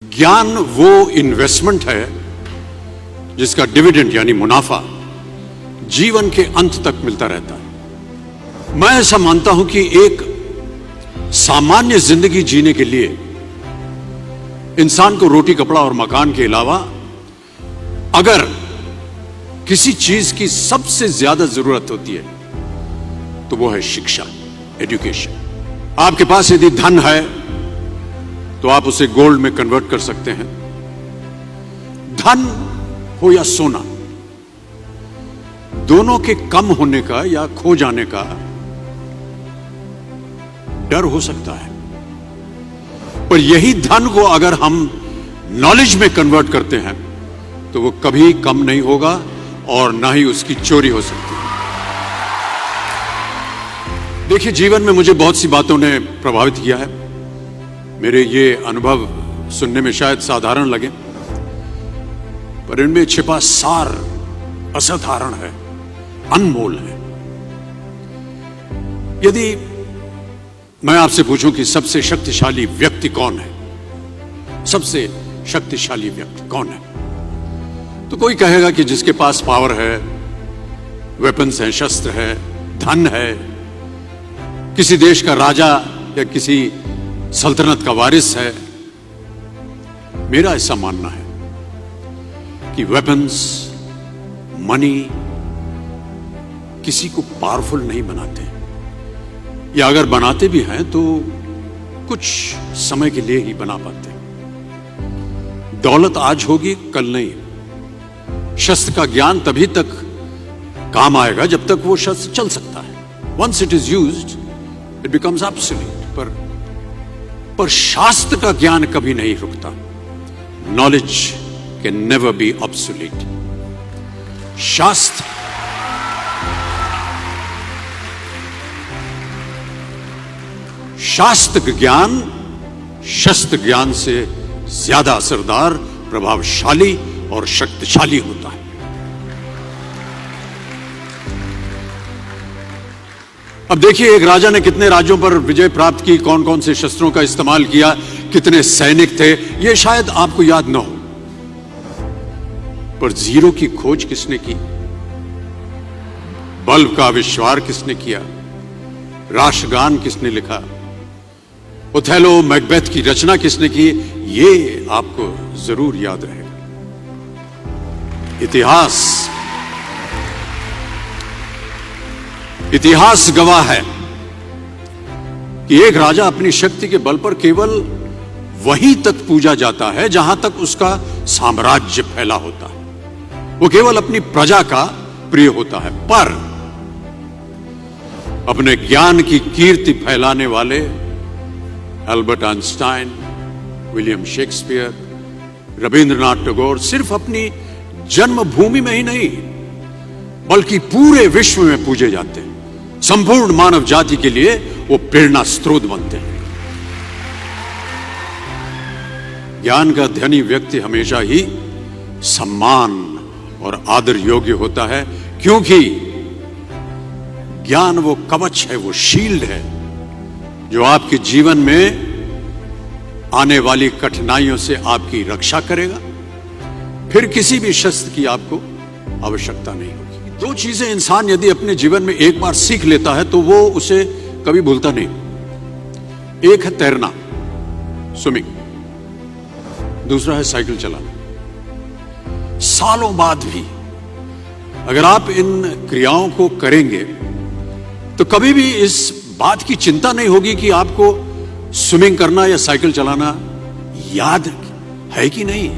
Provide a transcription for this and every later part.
ज्ञान वो इन्वेस्टमेंट है जिसका डिविडेंड यानी मुनाफा जीवन के अंत तक मिलता रहता है। मैं ऐसा मानता हूं कि एक सामान्य जिंदगी जीने के लिए इंसान को रोटी कपड़ा और मकान के अलावा अगर किसी चीज की सबसे ज्यादा जरूरत होती है तो वो है शिक्षा, एजुकेशन। आपके पास यदि धन है तो आप उसे गोल्ड में कन्वर्ट कर सकते हैं। धन हो या सोना, दोनों के कम होने का या खो जाने का डर हो सकता है, पर यही धन को अगर हम नॉलेज में कन्वर्ट करते हैं तो वो कभी कम नहीं होगा और ना ही उसकी चोरी हो सकती है। देखिए, जीवन में मुझे बहुत सी बातों ने प्रभावित किया है। मेरे ये अनुभव सुनने में शायद साधारण लगे, पर इनमें छिपा सार असाधारण है, अनमोल है। यदि मैं आपसे पूछूं कि सबसे शक्तिशाली व्यक्ति कौन है, सबसे शक्तिशाली व्यक्ति कौन है, तो कोई कहेगा कि जिसके पास पावर है, वेपन्स हैं, शस्त्र है, धन है, किसी देश का राजा या किसी सल्तनत का वारिस है। मेरा ऐसा मानना है कि वेपन्स, मनी किसी को पावरफुल नहीं बनाते, या अगर बनाते भी हैं तो कुछ समय के लिए ही बना पाते। दौलत आज होगी, कल नहीं। शस्त्र का ज्ञान तभी तक काम आएगा जब तक वो शस्त्र चल सकता है। Once it is used it becomes absolute. पर शास्त्र का ज्ञान कभी नहीं रुकता। Knowledge can never be obsolete. शास्त्र ज्ञान शस्त्र ज्ञान से ज्यादा असरदार, प्रभावशाली और शक्तिशाली होता है। अब देखिए, एक राजा ने कितने राज्यों पर विजय प्राप्त की, कौन कौन से शस्त्रों का इस्तेमाल किया, कितने सैनिक थे, यह शायद आपको याद न हो, पर जीरो की खोज किसने की, बल्ब का आविष्कार किसने किया, राष्ट्रगान किसने लिखा, ओथेलो मैकबेथ की रचना किसने की, ये आपको जरूर याद रहेगा। इतिहास गवाह है कि एक राजा अपनी शक्ति के बल पर केवल वहीं तक पूजा जाता है जहां तक उसका साम्राज्य फैला होता है। वो केवल अपनी प्रजा का प्रिय होता है। पर अपने ज्ञान की कीर्ति फैलाने वाले Albert Einstein, William Shakespeare, Rabindranath Tagore सिर्फ अपनी जन्मभूमि में ही नहीं बल्कि पूरे विश्व में पूजे जाते हैं। संपूर्ण मानव जाति के लिए वो प्रेरणा स्रोत बनते हैं। ज्ञान का धनी व्यक्ति हमेशा ही सम्मान और आदर योग्य होता है, क्योंकि ज्ञान वो कवच है, वो शील्ड है जो आपके जीवन में आने वाली कठिनाइयों से आपकी रक्षा करेगा। फिर किसी भी शस्त्र की आपको आवश्यकता नहीं होगी। दो चीजें इंसान यदि अपने जीवन में एक बार सीख लेता है तो वो उसे कभी भूलता नहीं। एक है तैरना, स्विमिंग, दूसरा है साइकिल चलाना। सालों बाद भी अगर आप इन क्रियाओं को करेंगे तो कभी भी इस बात की चिंता नहीं होगी कि आपको स्विमिंग करना या साइकिल चलाना याद है कि नहीं।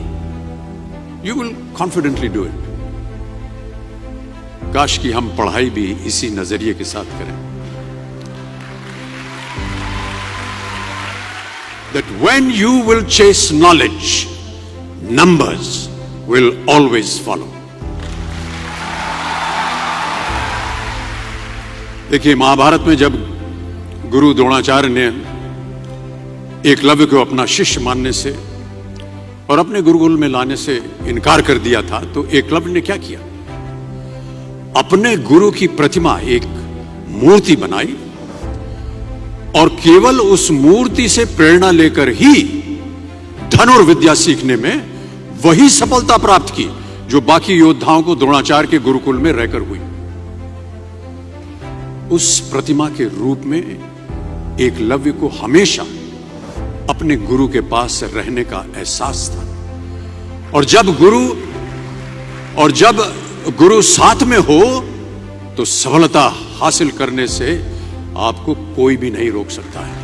You will confidently do it. काश कि हम पढ़ाई भी इसी नजरिए के साथ करें, that when you will chase knowledge, numbers will always follow. देखिए, महाभारत में जब गुरु द्रोणाचार्य ने एकलव्य को अपना शिष्य मानने से और अपने गुरुकुल में लाने से इनकार कर दिया था, तो एकलव्य ने क्या किया, अपने गुरु की प्रतिमा, एक मूर्ति बनाई और केवल उस मूर्ति से प्रेरणा लेकर ही धनुर्विद्या सीखने में वही सफलता प्राप्त की जो बाकी योद्धाओं को द्रोणाचार्य के गुरुकुल में रहकर हुई। उस प्रतिमा के रूप में एकलव्य को हमेशा अपने गुरु के पास रहने का एहसास था। और जब गुरु साथ में हो तो सफलता हासिल करने से आपको कोई भी नहीं रोक सकता है।